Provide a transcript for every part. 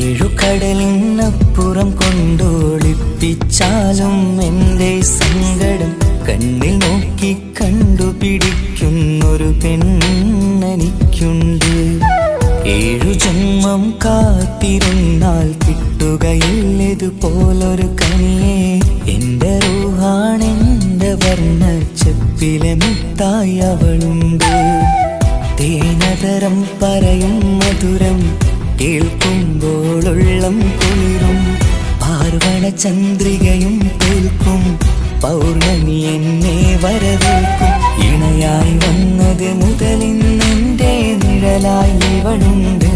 ഏഴുകടലിനപ്പുറം കൊണ്ടൊളിപ്പിച്ചാലും എൻ്റെ സങ്കടം കണ്ണിൽ നോക്കി കണ്ടുപിടിക്കുന്നൊരു പെണ്ണെനിക്കുണ്ട്. 7 ജന്മം കാത്തിരുന്നാൽ കിട്ടുകയില്ലതുപോലൊരു കനിയെ. എൻ്റെ റൂഹാണെൻ്റെ വർണ്ണച്ചപ്പിലെ മുത്തായി അവളുണ്ട്. തേനതരം പറയും മധുരം കേൾക്കുമ്പോളുള്ളം കുളിരും. പാർവണ ചന്ദ്രികയും കേൾക്കും പൗർണമി എന്നെ വരവേൽക്കും. ഇണയായി വന്നത് മുതലിന്നെൻ്റെ നിഴലായി ഇവളുണ്ട്.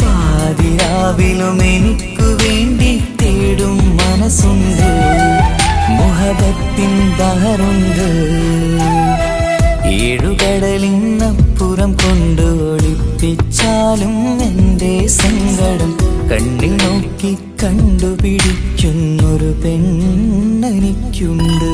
പാതിരാവിലും എനിക്കു വേണ്ടി തേടും മനസ്സുണ്ട്. മുഹബത്തിൻ ബഹറുണ്ട്. 7 കടലിനപ്പുറം കൊണ്ട് ഒളിപ്പിച്ചാലും എൻ്റെ സങ്കടം കണ്ണിൽ നോക്കി കണ്ടുപിടിക്കുന്നൊരു പെണ്ണെനിക്കുണ്ട്.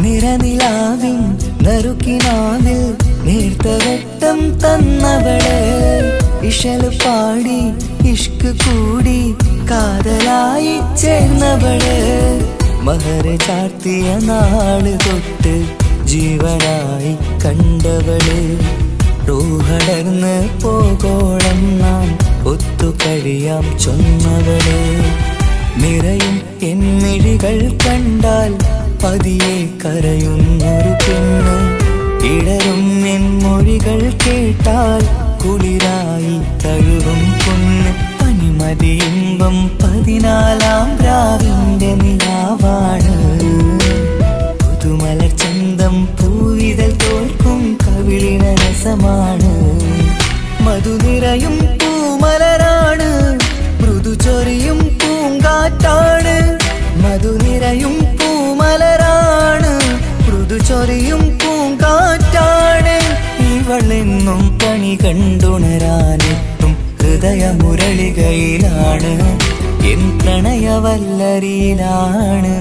നിറനിലാവിൻ നറുക്കിനാവിൽ നേർത്ത വെട്ടം തന്നവള്. ഇശല് പാടി ഇഷ്ക് കൂടി കാതലായി ചേർന്നവള്. മഹർ ചാർത്തിയ നാള് തൊട്ട് ജീവനായി കണ്ടവള്. റൂഹടർന്ന് പോകോളം നാം ഒത്തു കഴിയാം ചൊന്നവള്. നിറയും എന്നിഴികൾ കണ്ടാൽ പതിയെ കരയുന്നൊരു പെണ്ണ്. ഇടരും എൻ മൊഴികൾ കേട്ടാൽ കുളിരായി തഴുകും പൊന്ന്. പനിമതിയിമ്പം 14-ാം രാവിന്റെ നിലാവാണ്. പുതുമലർ ചന്തം പൂവിതൽ തോൽക്കും കവിളിന രസമാണ്. മധുനിറയും പൂമലരാണ്. മൃദു ചൊരിയും പൂങ്കാറ്റാണ്. മധുനിറയും പൂമലരാണ്. മൃദു ചൊരിയും പൂങ്കാറ്റാണ്. ഇവളെന്നും കണി കണ്ടുണരാനെത്തും ഹൃദയമുരളികയിലാണ്. എൻ പ്രണയവല്ലരിയിലാണ്.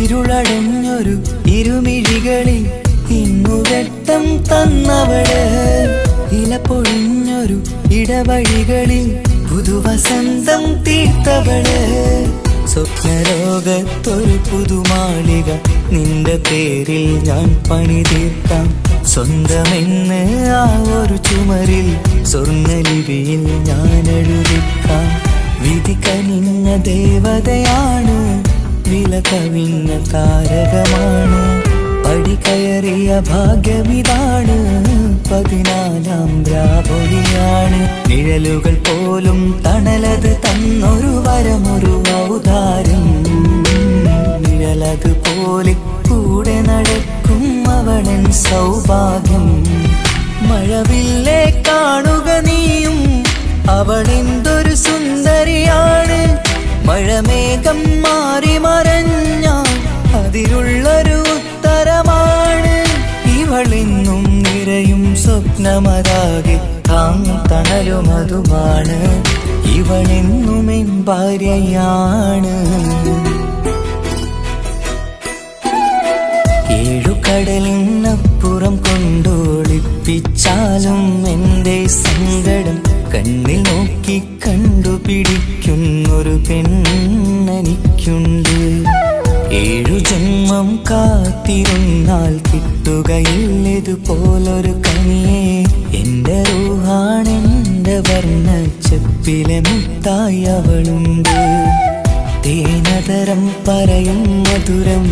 ഇരുളടഞ്ഞൊരു ഇരുമിഴികളിൽ ഇന്നു വെട്ടം തന്നവള്. ഇല പൊഴിഞ്ഞൊരു ഇടവഴികളിൽ പുതുവസന്തം തീർത്തവള്. സ്വപ്നലോകത്തൊരു പുതുമാളിക നിന്റെ പേരിൽ ഞാൻ പണി തീർക്കാം. സ്വന്തമെന്ന് ആ ഒരു ചുമരിൽ സ്വർണ്ണലിപിയിൽ ഞാൻ എഴുതിക്കാം. വിധി കനിഞ്ഞ ദേവതയാണ്. വില കവിഞ്ഞ താരകമാണ്. പടി കയറിയ ഭാഗ്യമിതാണ്. 14-ാം രാപൊളിയാണ്. നിഴലുകൾ പോലും തണലത് തന്നൊരു വരമൊരു ഔദാര്യം. നിഴലത് പോലെ കൂടെ നടക്കും അവളൻ സൗഭാഗ്യം. മഴവില്ലേ കാണുക നീയും അവളെന്തൊരു സുന്ദരിയാണ്. മഴമേഘം മാറി മറഞ്ഞാൽ അതിലുള്ളൊരു ഉത്തരമാണ്. ഇവളെന്നും നിറയും സ്വപ്നമതാകെ താങ്ങും തണലുമതുമാണ്. ഇവളെന്നും എൻ ഭാര്യയാണ്. 7 കടലിനപ്പുറം കൊണ്ടൊളിപ്പിച്ചാലും എൻ്റെ സങ്കടം കണ്ണിൽ നോക്കി കണ്ടുപിടിക്കുന്നൊരു പെണ്ണെനിക്കുണ്ട്. 7 ജന്മം കാത്തിരുന്നാൽ കിട്ടുകയില്ലതുപോലൊരു കനിയെ. എൻ്റെ റൂഹാണെൻ്റെ വർണ്ണച്ചപ്പിലെ മുത്തായി അവളുണ്ട്. തേനതരം പറയും മധുരം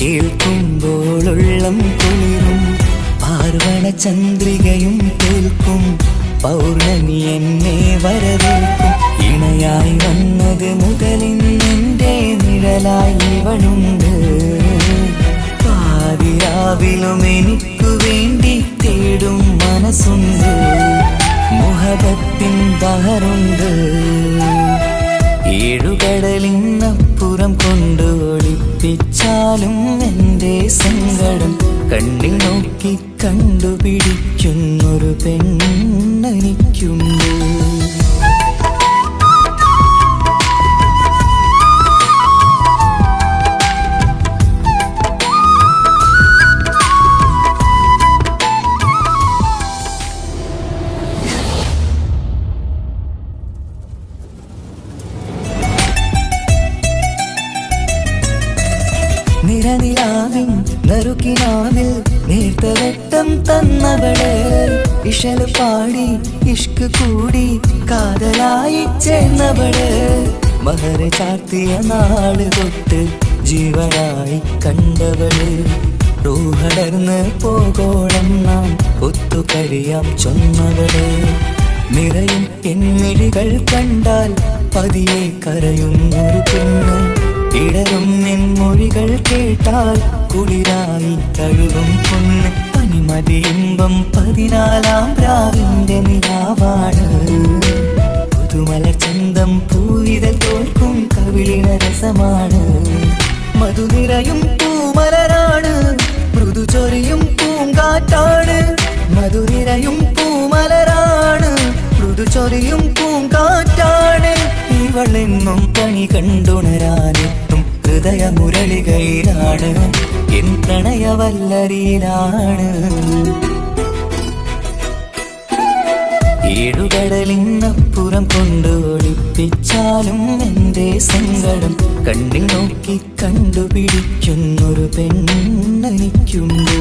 കേൾക്കുമ്പോളുള്ളം കുളിരും. പാർവണ ചന്ദ്രികയും കേൾക്കും, പൗർണമി എന്നെ വരവേൽക്കും. ഇണയായി വന്നത് മുതലിന്നെൻ്റെ നിഴലായി ഇവളുണ്ട്. പാതിരാവിലും എനിക്കു വേണ്ടി തേടും മനസ്സുണ്ട്. മുഹബത്തിൻ ബഹറുണ്ട്. ഏഴുകടലിനപ്പുറം കൊണ്ട് ഒളിപ്പിച്ചാലും എൻ്റെ സങ്കടം കണ്ണിൽ നോക്കി കണ്ടുപിടിക്കുന്നൊരു പെണ്ണെനിക്കുണ്ട്. നിറനിലാവിൻ നറുക്കിനാവിൽ നേർത്ത വെട്ടം തന്നവള്. ഇഷൽ പാടി ഇഷ്ക് കൂടി കാതലായി ചേർന്നവള്. മഹർ ചാർത്തിയ നാള് തൊട്ട് ജീവനായി കണ്ടവള്. റൂഹടർന്ന് പോകോളം നാം ഒത്തുകഴിയാം ചൊന്നവള്. നിറയും എന്നിഴികൾ കണ്ടാൽ പതിയെ കരയുന്നൊരു പെണ്ണ്. ഇടറും നിൻ മൊഴികൾ കേട്ടാൽ കുളിരായി തഴുകും പൊന്ന്. പനിമതി ഇമ്പം 14-ാം രാവിന്റെ നിലാവാണ്. പുതുമലർ ചന്തം പൂവിതൽ തോൽക്കും കവിളിന രസമാണ്. മധുനിറയും പൂമലരാണ്, മൃദു ചൊരിയും പൂങ്കാറ്റാണ്. മധുനിറയും പൂമലരാണ്, മൃദു ചൊരിയും പൂങ്കാറ്റാണ്. ഇവളെന്നും കണി കണ്ടുണരാനെത്തും ഹൃദയമുരളികയിലാണ്, എൻ പ്രണയവല്ലരിയിലാണ്. ഏഴുകടലിനപ്പുറം കൊണ്ട് ഒളിപ്പിച്ചാലും എൻ്റെ സങ്കടം കണ്ണിൽ നോക്കി കണ്ടുപിടിക്കുന്നൊരു പെണ്ണെനിക്കുണ്ട്.